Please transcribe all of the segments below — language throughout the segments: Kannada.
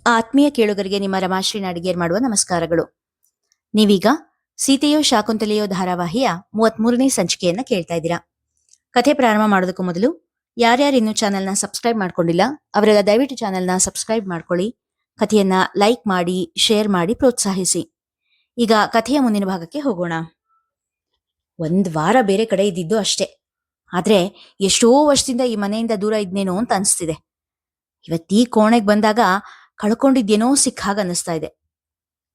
ಆತ್ಮೀಯ ಕೇಳುಗರಿಗೆ ನಿಮ್ಮ ರಮಾಶ್ರೀ ನಾಡಿಗೇರ್ ಮಾಡುವ ನಮಸ್ಕಾರಗಳು. ನೀವೀಗ ಸೀತೆಯೋ ಶಾಕುಂತಲೆಯೋ ಧಾರಾವಾಹಿಯ 33ನೇ ಸಂಚಿಕೆಯನ್ನ ಕೇಳ್ತಾ ಇದ್ದೀರಾ. ಕಥೆ ಪ್ರಾರಂಭ ಮಾಡೋದಕ್ಕೂ ಮೊದಲು ಯಾರ್ಯಾರು ಇನ್ನೂ ಚಾನೆಲ್ನ ಸಬ್ಸ್ಕ್ರೈಬ್ ಮಾಡ್ಕೊಂಡಿಲ್ಲ ಅವರೆಲ್ಲ ದಯವಿಟ್ಟು ಚಾನೆಲ್ನ ಸಬ್ಸ್ಕ್ರೈಬ್ ಮಾಡ್ಕೊಳ್ಳಿ. ಕಥೆಯನ್ನ ಲೈಕ್ ಮಾಡಿ, ಶೇರ್ ಮಾಡಿ ಪ್ರೋತ್ಸಾಹಿಸಿ. ಈಗ ಕಥೆಯ ಮುಂದಿನ ಭಾಗಕ್ಕೆ ಹೋಗೋಣ. ಒಂದ್ ವಾರ ಬೇರೆ ಕಡೆ ಇದ್ದಿದ್ದು ಅಷ್ಟೇ. ಆದ್ರೆ ಎಷ್ಟೋ ವರ್ಷದಿಂದ ಈ ಮನೆಯಿಂದ ದೂರ ಇದ್ನೇನೋ ಅಂತ ಅನಿಸ್ತಿದೆ. ಇವತ್ತೀ ಕೋಣೆಗೆ ಬಂದಾಗ ಕಳ್ಕೊಂಡಿದ್ದೇನೋ ಸಿಕ್ಕ ಹಾಗೆ ಅನ್ನಿಸ್ತಾ ಇದೆ.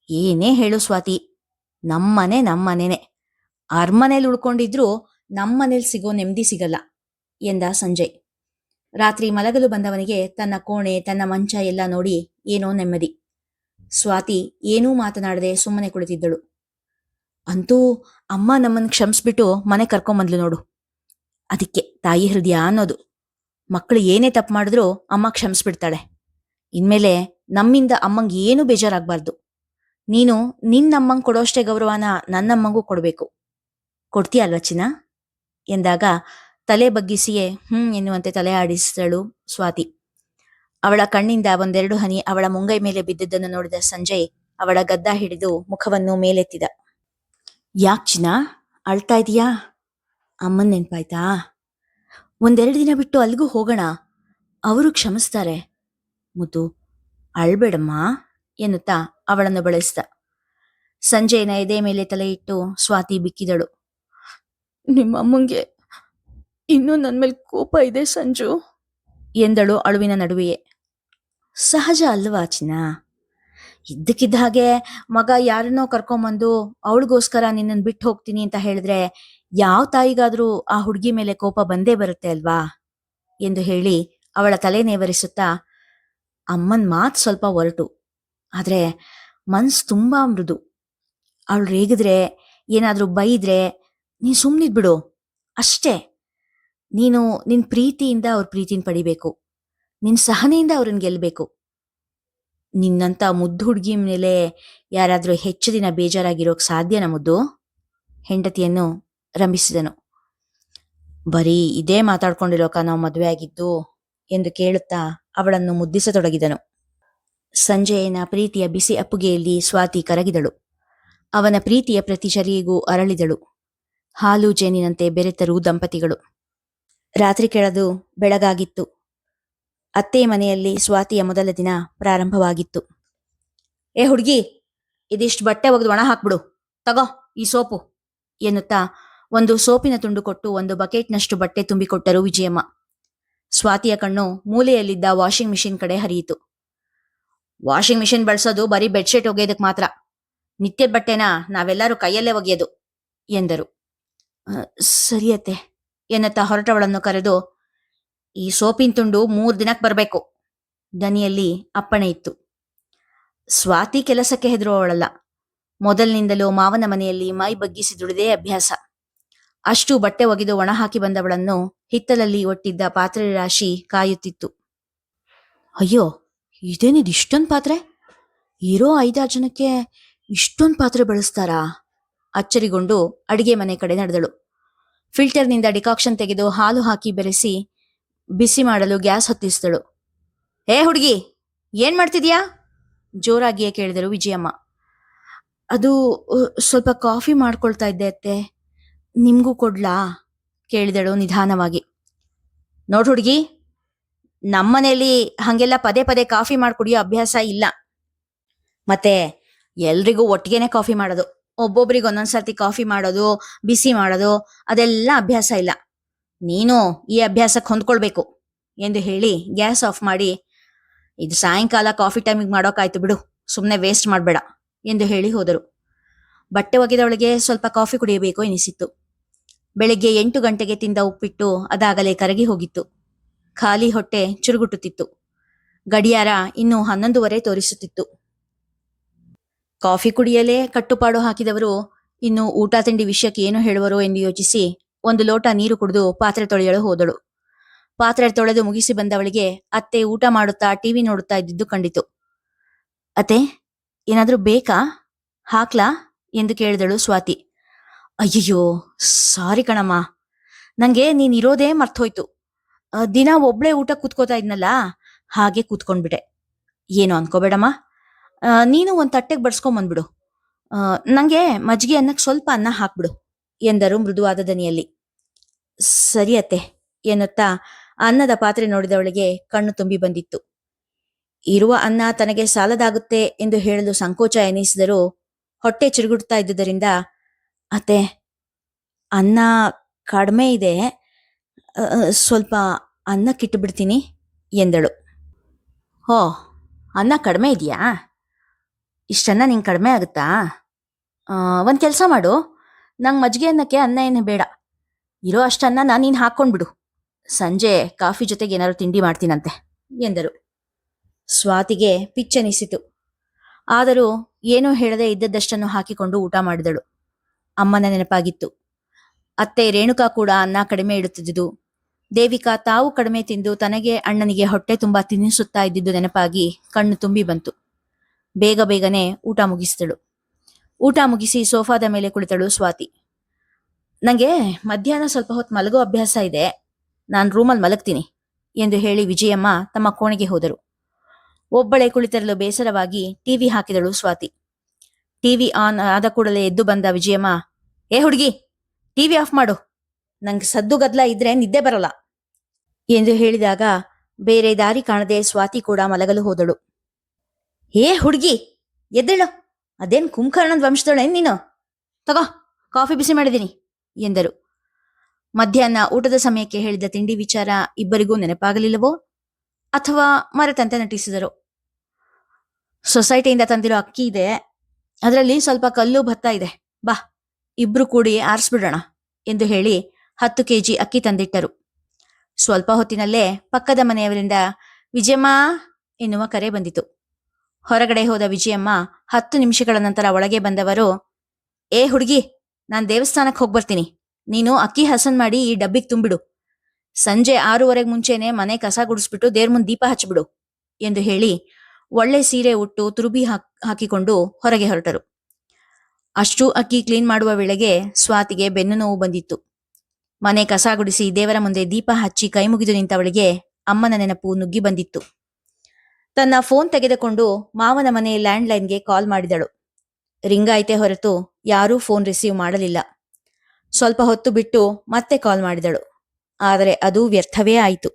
ಏನೇ ಹೇಳು ಸ್ವಾತಿ, ನಮ್ಮನೇನೆ. ಅರ್ಮನೇಲಿ ಉಳ್ಕೊಂಡಿದ್ರು ನಮ್ಮನೇಲಿ ಸಿಗೋ ನೆಮ್ಮದಿ ಸಿಗಲ್ಲ ಎಂದ ಸಂಜಯ್. ರಾತ್ರಿ ಮಲಗಲು ಬಂದವನಿಗೆ ತನ್ನ ಕೋಣೆ, ತನ್ನ ಮಂಚ ಎಲ್ಲ ನೋಡಿ ಏನೋ ನೆಮ್ಮದಿ. ಸ್ವಾತಿ ಏನೂ ಮಾತನಾಡದೆ ಸುಮ್ಮನೆ ಕುಳಿತಿದ್ದಳು. ಅಂತೂ ಅಮ್ಮ ನಮ್ಮನ್ನು ಕ್ಷಮಿಸ್ಬಿಟ್ಟು ಮನೆ ಕರ್ಕೊಂಬಂದ್ಲು ನೋಡು. ಅದಕ್ಕೆ ತಾಯಿ ಹೃದಯ ಅನ್ನೋದು. ಮಕ್ಕಳು ಏನೇ ತಪ್ಪು ಮಾಡಿದ್ರೂ ಅಮ್ಮ ಕ್ಷಮಿಸ್ಬಿಡ್ತಾಳೆ. ಇನ್ಮೇಲೆ ನಮ್ಮಿಂದ ಅಮ್ಮಂಗೆ ಏನೂ ಬೇಜಾರಾಗಬಾರ್ದು. ನೀನು ನಿನ್ನಮ್ಮಂಗೆ ಕೊಡೋಷ್ಟೇ ಗೌರವನ ನನ್ನಮ್ಮಂಗೂ ಕೊಡಬೇಕು. ಕೊಡ್ತೀಯ ಅಲ್ವಾ ಚಿನ್ನ ಎಂದಾಗ ತಲೆ ಬಗ್ಗಿಸಿಯೇ ಎನ್ನುವಂತೆ ತಲೆ ಆಡಿಸಿದಳು ಸ್ವಾತಿ. ಅವಳ ಕಣ್ಣಿಂದ ಒಂದೆರಡು ಹನಿ ಅವಳ ಮುಂಗೈ ಮೇಲೆ ಬಿದ್ದಿದ್ದನ್ನು ನೋಡಿದ ಸಂಜಯ್ ಅವಳ ಗದ್ದ ಹಿಡಿದು ಮುಖವನ್ನು ಮೇಲೆತ್ತಿದ. ಯಾಕ್ ಚಿನ್ನ ಅಳ್ತಾ ಇದೀಯಾ? ಅಮ್ಮನ್ ನೆನ್ಪಾಯ್ತಾ? ಒಂದೆರಡು ದಿನ ಬಿಟ್ಟು ಅಲ್ಲಿಗೂ ಹೋಗೋಣ, ಅವರು ಕ್ಷಮಿಸ್ತಾರೆ. ಮುದ್ದು, ಅಳ್ಬೇಡಮ್ಮ ಎನ್ನುತ್ತಾ ಅವಳನ್ನು ಬಳಸಿದ. ಸಂಜೆನ ಎದೆ ಮೇಲೆ ತಲೆ ಇಟ್ಟು ಸ್ವಾತಿ ಬಿಕ್ಕಿದಳು. ನಿಮ್ಮಮ್ಮಂಗೆ ಇನ್ನೂ ನನ್ನ ಮೇಲೆ ಕೋಪ ಇದೆ ಸಂಜು ಎಂದಳು ಅಳುವಿನ ನಡುವೆಯೇ. ಸಹಜ ಅಲ್ವಾ ಚಿನ್ನ? ಇದ್ದಕ್ಕಿದ್ದ ಹಾಗೆ ಮಗ ಯಾರನ್ನೋ ಕರ್ಕೊಂಬಂದು ಅವಳಿಗೋಸ್ಕರ ನಿನ್ನನ್ನು ಬಿಟ್ಟು ಹೋಗ್ತೀನಿ ಅಂತ ಹೇಳಿದ್ರೆ ಯಾವ ತಾಯಿಗಾದ್ರೂ ಆ ಹುಡುಗಿ ಮೇಲೆ ಕೋಪ ಬಂದೇ ಬರುತ್ತೆ ಅಲ್ವಾ ಎಂದು ಹೇಳಿ ಅವಳ ತಲೆ ನೇವರಿಸುತ್ತಾ, ಅಮ್ಮನ್ ಮಾತು ಸ್ವಲ್ಪ ಒರಟು, ಆದ್ರೆ ಮನ್ಸು ತುಂಬಾ ಮೃದು. ಅವಳು ರೇಗಿದ್ರೆ, ಏನಾದ್ರೂ ಬೈದ್ರೆ ನೀನ್ ಸುಮ್ನಿದ್ಬಿಡು ಅಷ್ಟೇ. ನೀನು ನಿನ್ ಪ್ರೀತಿಯಿಂದ ಅವ್ರ ಪ್ರೀತಿನ ಪಡಿಬೇಕು, ನಿನ್ ಸಹನೆಯಿಂದ ಅವ್ರನ್ನ ಗೆಲ್ಬೇಕು. ನಿನ್ನಂತ ಮುದ್ದು ಹುಡುಗಿ ಮೇಲೆ ಯಾರಾದ್ರೂ ಹೆಚ್ಚು ದಿನ ಬೇಜಾರಾಗಿರೋಕ್ ಸಾಧ್ಯನಾ ಮುದ್ದು? ಹೆಂಡತಿಯನ್ನು ರಂಭಿಸಿದನು. ಬರೀ ಇದೇ ಮಾತಾಡ್ಕೊಂಡಿರೋಕ ನಾವು ಮದುವೆ ಆಗಿದ್ದು ಎಂದು ಕೇಳುತ್ತಾ ಅವಳನ್ನು ಮುದ್ದಿಸತೊಡಗಿದನು. ಸಂಜಯನ ಪ್ರೀತಿಯ ಬಿಸಿ ಅಪ್ಪುಗೆಯಲ್ಲಿ ಸ್ವಾತಿ ಕರಗಿದಳು. ಅವನ ಪ್ರೀತಿಯ ಪ್ರತಿಚರಿಗೂ ಅರಳಿದಳು. ಹಾಲು ಜೇನಿನಂತೆ ಬೆರೆತರು ದಂಪತಿಗಳು. ರಾತ್ರಿ ಕೆಳದು ಬೆಳಗಾಗಿತ್ತು. ಅತ್ತೆ ಮನೆಯಲ್ಲಿ ಸ್ವಾತಿಯ ಮೊದಲ ದಿನ ಪ್ರಾರಂಭವಾಗಿತ್ತು. ಏ ಹುಡುಗಿ, ಇದಿಷ್ಟು ಬಟ್ಟೆ ಒಗೆದು ಒಣ ಹಾಕ್ಬಿಡು, ತಗೋ ಈ ಸೋಪು ಎನ್ನುತ್ತಾ ಒಂದು ಸೋಪಿನ ತುಂಡು ಕೊಟ್ಟು ಒಂದು ಬಕೆಟ್ನಷ್ಟು ಬಟ್ಟೆ ತುಂಬಿಕೊಟ್ಟರು ವಿಜಯಮ್ಮ. ಸ್ವಾತಿಯ ಕಣ್ಣು ಮೂಲೆಯಲ್ಲಿದ್ದ ವಾಷಿಂಗ್ ಮಿಷಿನ್ ಕಡೆ ಹರಿಯಿತು. ವಾಷಿಂಗ್ ಮಿಷಿನ್ ಬಳಸೋದು ಬರೀ ಬೆಡ್ಶೀಟ್ ಒಗೆಯೋದಕ್ಕೆ ಮಾತ್ರ, ನಿತ್ಯದ ಬಟ್ಟೆನ ನಾವೆಲ್ಲರೂ ಕೈಯಲ್ಲೇ ಒಗೆಯೋದು ಎಂದರು. ಸರಿಯತ್ತೆ ಎನ್ನುತ್ತಾ ಹೊರಟವಳನ್ನು ಕರೆದು, ಈ ಸೋಪಿನ ತುಂಡು 3 ದಿನಕ್ಕೆ ಬರಬೇಕು ದನಿಯಲ್ಲಿ ಅಪ್ಪಣೆ ಇತ್ತು. ಸ್ವಾತಿ ಕೆಲಸಕ್ಕೆ ಹೆದರುವವಳಲ್ಲ. ಮೊದಲಿನಿಂದಲೂ ಮಾವನ ಮನೆಯಲ್ಲಿ ಮೈ ಬಗ್ಗಿಸಿ ದುಡಿದೇ ಅಭ್ಯಾಸ. ಅಷ್ಟು ಬಟ್ಟೆ ಒಗೆದು ಒಣ ಹಾಕಿ ಬಂದವಳನ್ನು ಹಿತ್ತಲಲ್ಲಿ ಒಟ್ಟಿದ್ದ ಪಾತ್ರೆ ರಾಶಿ ಕಾಯುತ್ತಿತ್ತು. ಅಯ್ಯೋ, ಇದೇನಿದು ಇಷ್ಟೊಂದು ಪಾತ್ರೆ? ಇರೋ 5-6 ಜನಕ್ಕೆ ಇಷ್ಟೊಂದು ಪಾತ್ರೆ ಬಳಸ್ತಾರಾ? ಅಚ್ಚರಿಗೊಂಡು ಅಡಿಗೆ ಮನೆ ಕಡೆ ನಡೆದಳು. ಫಿಲ್ಟರ್ನಿಂದ ಡಿಕಾಕ್ಷನ್ ತೆಗೆದು ಹಾಲು ಹಾಕಿ ಬೆರೆಸಿ ಬಿಸಿ ಮಾಡಲು ಗ್ಯಾಸ್ ಹೊತ್ತಿಸಿದಳು. ಏ ಹುಡುಗಿ, ಏನ್ ಮಾಡ್ತಿದ್ಯಾ? ಜೋರಾಗಿಯೇ ಕೇಳಿದಳು ವಿಜಯಮ್ಮ. ಅದು ಸ್ವಲ್ಪ ಕಾಫಿ ಮಾಡ್ಕೊಳ್ತಾ ಇದ್ದೆ ಅತ್ತೆ, ನಿಮ್ಗೂ ಕೊಡ್ಲಾ ಕೇಳಿದಳು ನಿಧಾನವಾಗಿ. ನೋಡ್ ಹುಡುಗಿ, ನಮ್ಮನೇಲಿ ಹಂಗೆಲ್ಲ ಪದೇ ಪದೇ ಕಾಫಿ ಮಾಡ್ಕೊಡಿಯೋ ಅಭ್ಯಾಸ ಇಲ್ಲ. ಮತ್ತೆ ಎಲ್ರಿಗೂ ಒಟ್ಟಿಗೆನೆ ಕಾಫಿ ಮಾಡೋದು, ಒಬ್ಬೊಬ್ರಿಗೆ ಒಂದೊಂದ್ಸರ್ತಿ ಕಾಫಿ ಮಾಡೋದು, ಬಿಸಿ ಮಾಡೋದು ಅದೆಲ್ಲ ಅಭ್ಯಾಸ ಇಲ್ಲ. ನೀನು ಈ ಅಭ್ಯಾಸಕ್ಕೆ ಹೊಂದ್ಕೊಳ್ಬೇಕು ಎಂದು ಹೇಳಿ ಗ್ಯಾಸ್ ಆಫ್ ಮಾಡಿ, ಇದು ಸಾಯಂಕಾಲ ಕಾಫಿ ಟೈಮಿಗೆ ಮಾಡೋಕಾಯ್ತು ಬಿಡು, ಸುಮ್ಮನೆ ವೇಸ್ಟ್ ಮಾಡಬೇಡ ಎಂದು ಹೇಳಿ ಹೋದರು. ಬಟ್ಟೆ ಒಗೆದವಳಿಗೆ ಸ್ವಲ್ಪ ಕಾಫಿ ಕುಡಿಯಬೇಕು ಎನಿಸಿತ್ತು. ಬೆಳಿಗ್ಗೆ 8 ಗಂಟೆಗೆ ತಿಂದ ಉಪ್ಪಿಟ್ಟು ಅದಾಗಲೇ ಕರಗಿ ಹೋಗಿತ್ತು. ಖಾಲಿ ಹೊಟ್ಟೆ ಚುರುಗುಟ್ಟುತ್ತಿತ್ತು. ಗಡಿಯಾರ ಇನ್ನೂ 11:30 ತೋರಿಸುತ್ತಿತ್ತು. ಕಾಫಿ ಕುಡಿಯಲೇ ಕಟ್ಟುಪಾಡು ಹಾಕಿದವರು ಇನ್ನು ಊಟ ತಿಂಡಿ ವಿಷಯಕ್ಕೆ ಏನು ಹೇಳುವರು ಎಂದು ಯೋಚಿಸಿ 1 ಲೋಟ ನೀರು ಕುಡಿದು ಪಾತ್ರೆ ತೊಳೆಯಲು ಹೋದಳು. ಪಾತ್ರೆ ತೊಳೆದು ಮುಗಿಸಿ ಬಂದವಳಿಗೆ ಅತ್ತೆ ಊಟ ಮಾಡುತ್ತಾ ಟಿವಿ ನೋಡುತ್ತಾ ಇದ್ದಿದ್ದು ಕಂಡಿತು. ಅತ್ತೆ, ಏನಾದ್ರೂ ಬೇಕಾ? ಹಾಕ್ಲಾ ಎಂದು ಕೇಳಿದಳು ಸ್ವಾತಿ. ಅಯ್ಯಯ್ಯೋ, ಸಾರಿ ಕಣಮ್ಮ, ನಂಗೆ ನೀನಿರೋದೇ ಮರ್ತೋಯ್ತು. ದಿನ ಒಬ್ಳೆ ಊಟ ಕೂತ್ಕೋತಾ ಇದ್ನಲ್ಲ, ಹಾಗೆ ಕೂತ್ಕೊಂಡ್ಬಿಟ್ಟೆ ಏನು ಅನ್ಕೋಬೇಡಮ್ಮ. ನೀನು ಒಂದು ತಟ್ಟೆಗೆ ಬಡ್ಸ್ಕೊಂಬಂದ್ಬಿಡು. ನಂಗೆ ಮಜ್ಜಿಗೆ ಅನ್ನಕ್ಕೆ ಸ್ವಲ್ಪ ಅನ್ನ ಹಾಕ್ಬಿಡು ಎಂದರು ಮೃದುವಾದ ದನಿಯಲ್ಲಿ. ಸರಿ ಅತ್ತೆ ಎನ್ನುತ್ತಾ ಅನ್ನದ ಪಾತ್ರೆ ನೋಡಿದವಳಿಗೆ ಕಣ್ಣು ತುಂಬಿ ಬಂದಿತ್ತು. ಇರುವ ಅನ್ನ ತನಗೆ ಸಾಲದಾಗುತ್ತೆ ಎಂದು ಹೇಳಲು ಸಂಕೋಚ ಎನಿಸಿದರೂ ಹೊಟ್ಟೆ ಚಿರುಗುಡ್ತಾ ಇದ್ದುದರಿಂದ, ಅತ್ತೆ, ಅನ್ನ ಕಡಿಮೆ ಇದೆ, ಸ್ವಲ್ಪ ಅನ್ನಕ್ಕಿಟ್ಟು ಬಿಡ್ತೀನಿ ಎಂದಳು. ಹೋ, ಅನ್ನ ಕಡಿಮೆ ಇದೆಯಾ? ಇಷ್ಟನ್ನ ನಿಂಗೆ ಕಡಿಮೆ ಆಗುತ್ತಾ? ಒಂದು ಕೆಲಸ ಮಾಡು, ನಂಗೆ ಮಜ್ಜಿಗೆ ಅನ್ನಕ್ಕೆ ಅನ್ನ ಏನು ಬೇಡ, ಇರೋ ಅಷ್ಟನ್ನ ನೀನು ಹಾಕ್ಕೊಂಡ್ಬಿಡು. ಸಂಜೆ ಕಾಫಿ ಜೊತೆಗೆ ಏನಾದ್ರು ತಿಂಡಿ ಮಾಡ್ತೀನಂತೆ ಎಂದರು. ಸ್ವಾತಿಗೆ ಪಿಚ್ಚನಿಸಿತು. ಆದರೂ ಏನೂ ಹೇಳದೆ ಇದ್ದದ್ದಷ್ಟನ್ನು ಹಾಕಿಕೊಂಡು ಊಟ ಮಾಡಿದಳು. ಅಮ್ಮನ ನೆನಪಾಗಿತ್ತು. ಅತ್ತೆ ರೇಣುಕಾ ಕೂಡ ಅನ್ನ ಕಡಿಮೆ ಇಡುತ್ತಿದ್ದುದು, ದೇವಿಕಾ ತಾವು ಕಡಿಮೆ ತಿಂದು ತನಗೆ ಅಣ್ಣನಿಗೆ ಹೊಟ್ಟೆ ತುಂಬಾ ತಿನ್ನಿಸುತ್ತಾ ಇದ್ದಿದ್ದು ನೆನಪಾಗಿ ಕಣ್ಣು ತುಂಬಿ ಬಂತು. ಬೇಗ ಬೇಗನೆ ಊಟ ಮುಗಿಸಿದಳು. ಊಟ ಮುಗಿಸಿ ಸೋಫಾದ ಮೇಲೆ ಕುಳಿತಳು ಸ್ವಾತಿ. ನನಗೆ ಮಧ್ಯಾಹ್ನ ಸ್ವಲ್ಪ ಹೊತ್ತು ಮಲಗೋ ಅಭ್ಯಾಸ ಇದೆ, ನಾನು ರೂಮಲ್ಲಿ ಮಲಗ್ತೀನಿ ಎಂದು ಹೇಳಿ ವಿಜಯಮ್ಮ ತಮ್ಮ ಕೋಣೆಗೆ ಹೋದರು. ಒಬ್ಬಳೇ ಕುಳಿತಿರಲು ಬೇಸರವಾಗಿ ಟಿವಿ ಹಾಕಿದಳು ಸ್ವಾತಿ. ಟಿವಿ ಆನ್ ಆದ ಕೂಡಲೇ ಎದ್ದು ಬಂದ ವಿಜಯಮ್ಮ, ಏ ಹುಡುಗಿ, ಟಿವಿ ಆಫ್ ಮಾಡು, ನಂಗೆ ಸದ್ದು ಗದ್ಲ ಇದ್ರೆ ನಿದ್ದೆ ಬರಲ್ಲ ಎಂದು ಹೇಳಿದಾಗ ಬೇರೆ ದಾರಿ ಕಾಣದೆ ಸ್ವಾತಿ ಕೂಡ ಮಲಗಲು ಹೋದಳು. ಏ ಹುಡುಗಿ, ಎದ್ದೇಳು, ಅದೇನ್ ಕುಂಭಕರ್ಣದ ವಂಶದೊಳೇನ್ ನೀನು? ತಗೋ, ಕಾಫಿ ಬಿಸಿ ಮಾಡಿದ್ದೀನಿ ಎಂದರು. ಮಧ್ಯಾಹ್ನ ಊಟದ ಸಮಯಕ್ಕೆ ಹೇಳಿದ ತಿಂಡಿ ವಿಚಾರ ಇಬ್ಬರಿಗೂ ನೆನಪಾಗಲಿಲ್ಲವೋ ಅಥವಾ ಮರೆತಂತೆ ನಟಿಸಿದರು. ಸೊಸೈಟಿಯಿಂದ ತಂದಿರೋ ಅಕ್ಕಿ ಇದೆ, ಅದರಲ್ಲಿ ಸ್ವಲ್ಪ ಕಲ್ಲು ಭತ್ತ ಇದೆ, ಬಾ ಇಬ್ರು ಕೂಡಿ ಆರಿಸ್ಬಿಡೋಣ ಎಂದು ಹೇಳಿ 10 kg ಅಕ್ಕಿ ತಂದಿಟ್ಟರು. ಸ್ವಲ್ಪ ಹೊತ್ತಿನಲ್ಲೇ ಪಕ್ಕದ ಮನೆಯವರಿಂದ ವಿಜಯಮ್ಮ ಎನ್ನುವ ಕರೆ ಬಂದಿತು. ಹೊರಗಡೆ ಹೋದ ವಿಜಯಮ್ಮ 10 ನಿಮಿಷಗಳ ನಂತರ ಒಳಗೆ ಬಂದವರು, ಏ ಹುಡುಗಿ, ನಾನು ದೇವಸ್ಥಾನಕ್ಕೆ ಹೋಗ್ಬರ್ತೀನಿ, ನೀನು ಅಕ್ಕಿ ಹಸನ್ ಮಾಡಿ ಈ ಡಬ್ಬಿಗೆ ತುಂಬಿಡು, ಸಂಜೆ 6:15 ಮುಂಚೆನೆ ಮನೆ ಕಸ ಗುಡಿಸ್ಬಿಟ್ಟು ದೇವ್ರ ಮುಂದೆ ದೀಪ ಹಚ್ಬಿಡು ಎಂದು ಹೇಳಿ ಒಳ್ಳೆ ಸೀರೆ ಉಟ್ಟು ತುರುಬಿ ಹಾಕಿಕೊಂಡು ಹೊರಗೆ ಹೊರಟರು. ಅಷ್ಟು ಅಕ್ಕಿ ಕ್ಲೀನ್ ಮಾಡುವ ವೇಳೆಗೆ ಸ್ವಾತಿಗೆ ಬೆನ್ನು ನೋವು ಬಂದಿತ್ತು. ಮನೆ ಕಸ ಗುಡಿಸಿ ದೇವರ ಮುಂದೆ ದೀಪ ಹಚ್ಚಿ ಕೈ ಮುಗಿದು ನಿಂತವಳಿಗೆ ಅಮ್ಮನ ನೆನಪು ನುಗ್ಗಿ ಬಂದಿತ್ತು. ತನ್ನ ಫೋನ್ ತೆಗೆದುಕೊಂಡು ಮಾವನ ಮನೆ ಲ್ಯಾಂಡ್ಲೈನ್ಗೆ ಕಾಲ್ ಮಾಡಿದಳು. ರಿಂಗಾಯ್ತೆ ಹೊರತು ಯಾರೂ ಫೋನ್ ರಿಸೀವ್ ಮಾಡಲಿಲ್ಲ. ಸ್ವಲ್ಪ ಹೊತ್ತು ಬಿಟ್ಟು ಮತ್ತೆ ಕಾಲ್ ಮಾಡಿದಳು, ಆದರೆ ಅದು ವ್ಯರ್ಥವೇ ಆಯಿತು.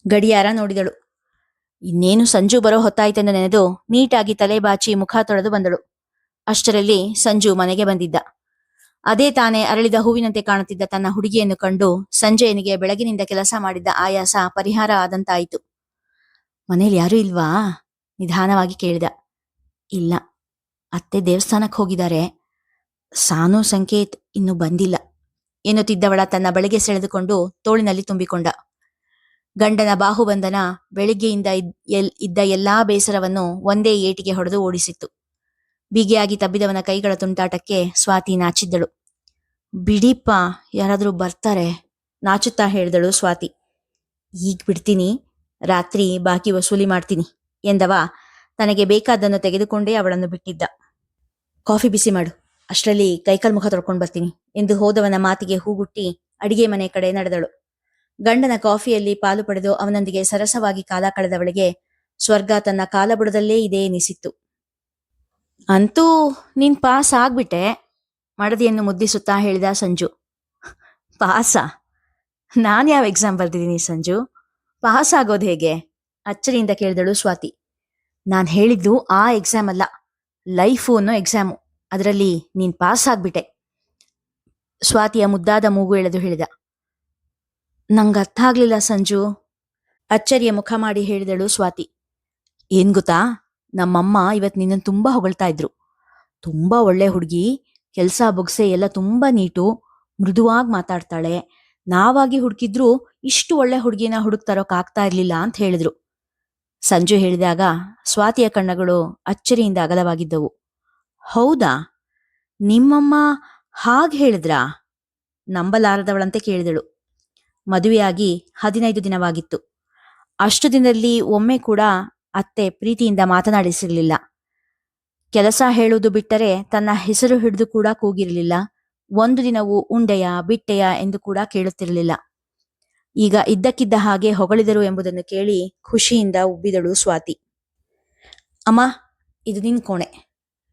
ಗಡಿಯಾರ ನೋಡಿದಳು. ಇನ್ನೇನು ಸಂಜು ಬರೋ ಹೊತ್ತಾಯ್ತೆಂದು ನೆನೆದು ನೀಟಾಗಿ ತಲೆ ಬಾಚಿ ಮುಖ ತೊಳೆದು ಬಂದಳು. ಅಷ್ಟರಲ್ಲಿ ಸಂಜು ಮನೆಗೆ ಬಂದಿದ್ದ. ಅದೇ ತಾನೇ ಅರಳಿದ ಹೂವಿನಂತೆ ಕಾಣುತ್ತಿದ್ದ ತನ್ನ ಹುಡುಗಿಯನ್ನು ಕಂಡು ಸಂಜಯನಿಗೆ ಬೆಳಗಿನಿಂದ ಕೆಲಸ ಮಾಡಿದ್ದ ಆಯಾಸ ಪರಿಹಾರ ಆದಂತಾಯಿತು. ಮನೇಲಿ ಯಾರೂ ಇಲ್ವಾ? ನಿಧಾನವಾಗಿ ಕೇಳಿದ. ಇಲ್ಲ, ಅತ್ತೆ ದೇವಸ್ಥಾನಕ್ಕೆ ಹೋಗಿದ್ದಾರೆ, ಸಾನು ಸಂಕೇತ್ ಇನ್ನೂ ಬಂದಿಲ್ಲ ಎನ್ನುತ್ತಿದ್ದವಳ ತನ್ನ ಬಳಿಗೆ ಸೆಳೆದುಕೊಂಡು ತೋಳಿನಲ್ಲಿ ತುಂಬಿಕೊಂಡ. ಗಂಡನ ಬಾಹುಬಂಧನ ಬೆಳಿಗ್ಗೆಯಿಂದ ಇದ್ದ ಎಲ್ಲಾ ಬೇಸರವನ್ನು ಒಂದೇ ಏಟಿಗೆ ಹೊಡೆದು ಓಡಿಸಿತ್ತು. ಬಿಗಿಯಾಗಿ ತಬ್ಬಿದವನ ಕೈಗಳ ತುಂಟಾಟಕ್ಕೆ ಸ್ವಾತಿ ನಾಚಿದ್ದಳು. ಬಿಡಿಪ್ಪ, ಯಾರಾದ್ರೂ ಬರ್ತಾರೆ ನಾಚುತ್ತಾ ಹೇಳಿದಳು ಸ್ವಾತಿ. ಈಗ ಬಿಡ್ತೀನಿ, ರಾತ್ರಿ ಬಾಕಿ ವಸೂಲಿ ಮಾಡ್ತೀನಿ ಎಂದವ ತನಗೆ ಬೇಕಾದ್ದನ್ನು ತೆಗೆದುಕೊಂಡೇ ಅವಳನ್ನು ಬಿಟ್ಟಿದ್ದ. ಕಾಫಿ ಬಿಸಿ ಮಾಡು, ಅಷ್ಟರಲ್ಲಿ ಕೈಕಾಲು ಮುಖ ತೊಳ್ಕೊಂಡು ಬರ್ತೀನಿ ಎಂದು ಹೋದವನ ಮಾತಿಗೆ ಹೂಗುಟ್ಟಿ ಅಡಿಗೆ ಮನೆ ಕಡೆ ನಡೆದಳು. ಗಂಡನ ಕಾಫಿಯಲ್ಲಿ ಪಾಲು ಪಡೆದು ಅವನೊಂದಿಗೆ ಸರಸವಾಗಿ ಕಾಲ ಕಳೆದವಳಿಗೆ ಸ್ವರ್ಗ ತನ್ನ ಕಾಲಬುಡದಲ್ಲೇ ಇದೆ ಎನಿಸಿತ್ತು. ಅಂತೂ ನೀನ್ ಪಾಸ್ ಆಗ್ಬಿಟ್ಟೆ, ಮಡದಿಯನ್ನು ಮುದ್ದಿಸುತ್ತಾ ಹೇಳಿದ ಸಂಜು. ಪಾಸ? ನಾನು ಯಾವ ಎಕ್ಸಾಮ್ ಬರ್ದಿದ್ದೀನಿ ಸಂಜು, ಪಾಸ್ ಆಗೋದು ಹೇಗೆ? ಅಚ್ಚರಿಯಿಂದ ಕೇಳಿದಳು ಸ್ವಾತಿ. ನಾನು ಹೇಳಿದ್ದು ಆ ಎಕ್ಸಾಮ್ ಅಲ್ಲ, ಲೈಫು ಅನ್ನೋ ಎಕ್ಸಾಮು, ಅದರಲ್ಲಿ ನೀನ್ ಪಾಸ್ ಆಗ್ಬಿಟ್ಟೆ. ಸ್ವಾತಿಯ ಮುದ್ದಾದ ಮೂಗು ಎಳೆದು ಹೇಳಿದ. ನಂಗೆ ಅರ್ಥ ಆಗ್ಲಿಲ್ಲ ಸಂಜು. ಅಚ್ಚರಿಯ ಮುಖ ಮಾಡಿ ಹೇಳಿದಳು ಸ್ವಾತಿ. ಏನ್ ಗೊತ್ತಾ, ನಮ್ಮಮ್ಮ ಇವತ್ತು ನಿನ್ನನ್ನು ತುಂಬಾ ಹೊಗಳ್ತಾ ಇದ್ರು. ತುಂಬಾ ಒಳ್ಳೆ ಹುಡುಗಿ, ಕೆಲ್ಸ ಬೊಗ್ಸೆ ಎಲ್ಲ ತುಂಬಾ ನೀಟು, ಮೃದುವಾಗಿ ಮಾತಾಡ್ತಾಳೆ, ನಾವಾಗಿ ಹುಡುಕಿದ್ರು ಇಷ್ಟು ಒಳ್ಳೆ ಹುಡುಗಿನ ಹುಡುಕ್ತರೋಕ್ ಆಗ್ತಾ ಇರ್ಲಿಲ್ಲ ಅಂತ ಹೇಳಿದ್ರು. ಸಂಜು ಹೇಳಿದಾಗ ಸ್ವಾತಿಯ ಕಣ್ಣುಗಳು ಅಚ್ಚರಿಯಿಂದ ಅಗಲವಾಗಿದ್ದವು. ಹೌದಾ, ನಿಮ್ಮಮ್ಮ ಹಾಗೆ ಹೇಳಿದ್ರಾ? ನಂಬಲಾರದವಳಂತೆ ಕೇಳಿದಳು. ಮದುವೆಯಾಗಿ 15 ದಿನವಾಗಿತ್ತು. ಅಷ್ಟು ದಿನದಲ್ಲಿ ಒಮ್ಮೆ ಕೂಡ ಅತ್ತೆ ಪ್ರೀತಿಯಿಂದ ಮಾತನಾಡಿಸಿರಲಿಲ್ಲ. ಕೆಲಸ ಹೇಳುವುದು ಬಿಟ್ಟರೆ ತನ್ನ ಹೆಸರು ಹಿಡಿದು ಕೂಡ ಕೂಗಿರಲಿಲ್ಲ. ಒಂದು ದಿನವೂ ಉಂಡೆಯ ಬಿಟ್ಟೆಯ ಎಂದು ಕೂಡ ಕೇಳುತ್ತಿರಲಿಲ್ಲ. ಈಗ ಇದ್ದಕ್ಕಿದ್ದ ಹಾಗೆ ಹೊಗಳಿದರು ಎಂಬುದನ್ನು ಕೇಳಿ ಖುಷಿಯಿಂದ ಉಬ್ಬಿದಳು ಸ್ವಾತಿ. ಅಮ್ಮ, ಇದು ನಿನ್ ಕೋಣೆ.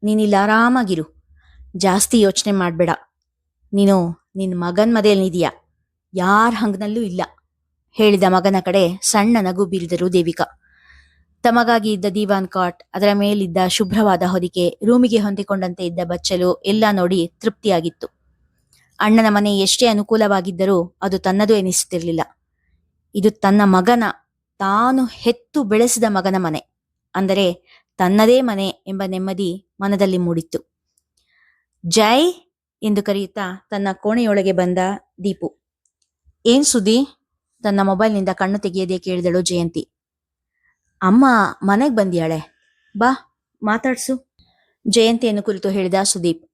ನೀನಿಲ್ಲಿ ಆರಾಮಾಗಿರು. ಜಾಸ್ತಿ ಯೋಚನೆ ಮಾಡ್ಬೇಡ. ನೀನು ನಿನ್ ಮಗನ್ ಮನೆಯಲ್ಲಿದೀಯ, ಯಾರ ಹಂಗನಲ್ಲೂ ಇಲ್ಲ, ಹೇಳಿದ ಮಗನ ಕಡೆ ಸಣ್ಣ ನಗು ಬೀರಿದರು ದೇವಿಕಾ. ತಮಗಾಗಿ ಇದ್ದ ದಿವಾನ್ ಕಾಟ್, ಅದರ ಮೇಲಿದ್ದ ಶುಭ್ರವಾದ ಹೊದಿಕೆ, ರೂಮಿಗೆ ಹೊಂದಿಕೊಂಡಂತೆ ಇದ್ದ ಬಚ್ಚಲು ಎಲ್ಲ ನೋಡಿ ತೃಪ್ತಿಯಾಗಿತ್ತು. ಅಣ್ಣನ ಮನೆ ಎಷ್ಟೇ ಅನುಕೂಲವಾಗಿದ್ದರೂ ಅದು ತನ್ನದು ಎನಿಸುತ್ತಿರಲಿಲ್ಲ. ಇದು ತನ್ನ ಮಗನ, ತಾನು ಹೆತ್ತು ಬೆಳೆಸಿದ ಮಗನ ಮನೆ, ಅಂದರೆ ತನ್ನದೇ ಮನೆ ಎಂಬ ನೆಮ್ಮದಿ ಮನದಲ್ಲಿ ಮೂಡಿತ್ತು. ಜೈ ಎಂದು ಕರೆಯುತ್ತಾ ತನ್ನ ಕೋಣೆಯೊಳಗೆ ಬಂದ ದೀಪು. ಏನ್ ಸುದ್ದಿ? ತನ್ನ ಮೊಬೈಲ್ನಿಂದ ಕಣ್ಣು ತೆಗೆಯದೆ ಕೇಳಿದಳು ಜಯಂತಿ. ಅಮ್ಮ ಮನೆಗ್ ಬಂದ್ಯಾಳೆ, ಬಾ ಮಾತಾಡ್ಸು, ಜಯಂತಿಯನ್ನು ಕುರಿತು ಹೇಳಿದ ಸುದೀಪ್.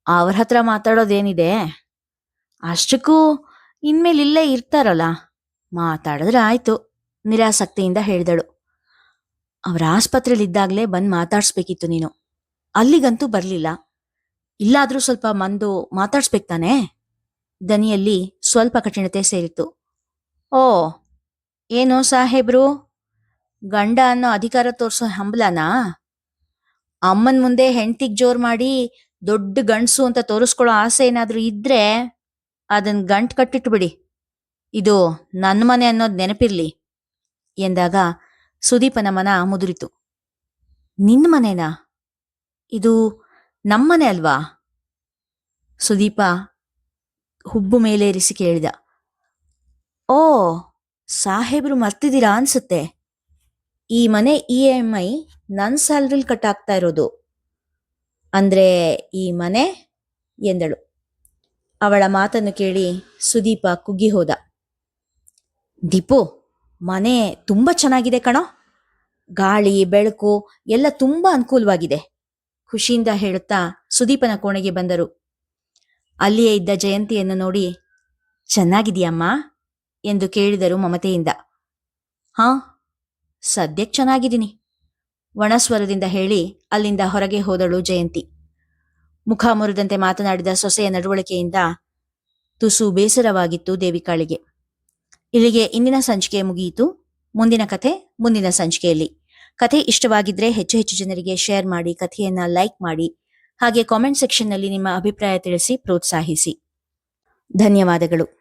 ಅವ್ರ ಹತ್ರ ಮಾತಾಡೋದೇನಿದೆ, ಅಷ್ಟಕ್ಕೂ ಇನ್ಮೇಲೆ ಇಲ್ಲೇ ಇರ್ತಾರಲ್ಲ, ಮಾತಾಡಿದ್ರೆ ಆಯ್ತು, ನಿರಾಸಕ್ತಿಯಿಂದ ಹೇಳಿದಳು. ಅವ್ರ ಆಸ್ಪತ್ರೆಲಿದ್ದಾಗಲೇ ಬಂದು ಮಾತಾಡ್ಸ್ಬೇಕಿತ್ತು ನೀನು, ಅಲ್ಲಿಗಂತೂ ಬರ್ಲಿಲ್ಲ. ಇಲ್ಲಾದ್ರೂ ಸ್ವಲ್ಪ ಮಂದು ಮಾತಾಡ್ಸ್ಬೇಕು ತಾನೇ? ದನಿಯಲ್ಲಿ ಸ್ವಲ್ಪ ಕಠಿಣತೆ ಸೇರಿತ್ತು. ಓ, ಏನೋ ಸಾಹೇಬ್ರು, ಗಂಡ ಅನ್ನೋ ಅಧಿಕಾರ ತೋರ್ಸೋ ಹಂಬಲನಾ? ಅಮ್ಮನ್ ಮುಂದೆ ಹೆಂಡ್ತಿಗ್ ಜೋರ್ ಮಾಡಿ ದೊಡ್ಡ ಗಂಡ್ಸು ಅಂತ ತೋರಿಸ್ಕೊಳ್ಳೋ ಆಸೆ ಏನಾದ್ರೂ ಇದ್ರೆ ಅದನ್ ಗಂಟ್ ಕಟ್ಟಿಟ್ಟು ಬಿಡಿ. ಇದು ನನ್ನ ಮನೆ ಅನ್ನೋದ್ ನೆನಪಿರ್ಲಿ ಎಂದಾಗ ಸುದೀಪನ ಮನ ಮುದುರಿತು. ನಿನ್ನ ಮನೆನಾ? ಇದು ನಮ್ಮನೆ ಅಲ್ವಾ? ಸುದೀಪ ಹುಬ್ಬು ಮೇಲೇರಿಸಿ ಕೇಳಿದ. ಓ, ಸಾಹೇಬ್ರು ಮರ್ತಿದ್ದೀರಾ ಅನ್ಸುತ್ತೆ. ಈ ಮನೆ EMI ನನ್ನ ಸ್ಯಾಲ್ರಿಲ್ ಕಟ್ ಆಗ್ತಾ ಇರೋದು. ಅಂದ್ರೆ ಈ ಮನೆ ಎಂದಳು. ಅವಳ ಮಾತನ್ನು ಕೇಳಿ ಸುದೀಪ ಕುಗ್ಗಿ ಹೋದ. ದೀಪು, ಮನೆ ತುಂಬಾ ಚೆನ್ನಾಗಿದೆ ಕಣೋ, ಗಾಳಿ ಬೆಳಕು ಎಲ್ಲ ತುಂಬಾ ಅನುಕೂಲವಾಗಿದೆ, ಖುಷಿಯಿಂದ ಹೇಳುತ್ತಾ ಸುದೀಪನ ಕೋಣೆಗೆ ಬಂದರು. ಅಲ್ಲಿಯೇ ಇದ್ದ ಜಯಂತಿಯನ್ನು ನೋಡಿ, ಚೆನ್ನಾಗಿದೆಯಮ್ಮ ಎಂದು ಕೇಳಿದರು ಮಮತೆಯಿಂದ. ಹಾ, ಸದ್ಯಕ್ಕೆ ಚೆನ್ನಾಗಿದ್ದೀನಿ, ಒಣಸ್ವರದಿಂದ ಹೇಳಿ ಅಲ್ಲಿಂದ ಹೊರಗೆ ಹೋದಳು ಜಯಂತಿ. ಮುಖ ಮುರಿದಂತೆ ಮಾತನಾಡಿದ ಸೊಸೆಯ ನಡವಳಿಕೆಯಿಂದ ತುಸು ಬೇಸರವಾಗಿತ್ತು ದೇವಿಕಾಳಿಗೆ. ಇಲ್ಲಿಗೆ ಇಂದಿನ ಸಂಚಿಕೆ ಮುಗಿಯಿತು. ಮುಂದಿನ ಕಥೆ ಮುಂದಿನ ಸಂಚಿಕೆಯಲ್ಲಿ. ಕಥೆ ಇಷ್ಟವಾಗಿದ್ರೆ ಹೆಚ್ಚು ಜನರಿಗೆ ಶೇರ್ ಮಾಡಿ, ಕಥೆಯನ್ನ ಲೈಕ್ ಮಾಡಿ, ಹಾಗೆ ಕಾಮೆಂಟ್ ಸೆಕ್ಷನ್ನಲ್ಲಿ ನಿಮ್ಮ ಅಭಿಪ್ರಾಯ ತಿಳಿಸಿ ಪ್ರೋತ್ಸಾಹಿಸಿ. ಧನ್ಯವಾದಗಳು.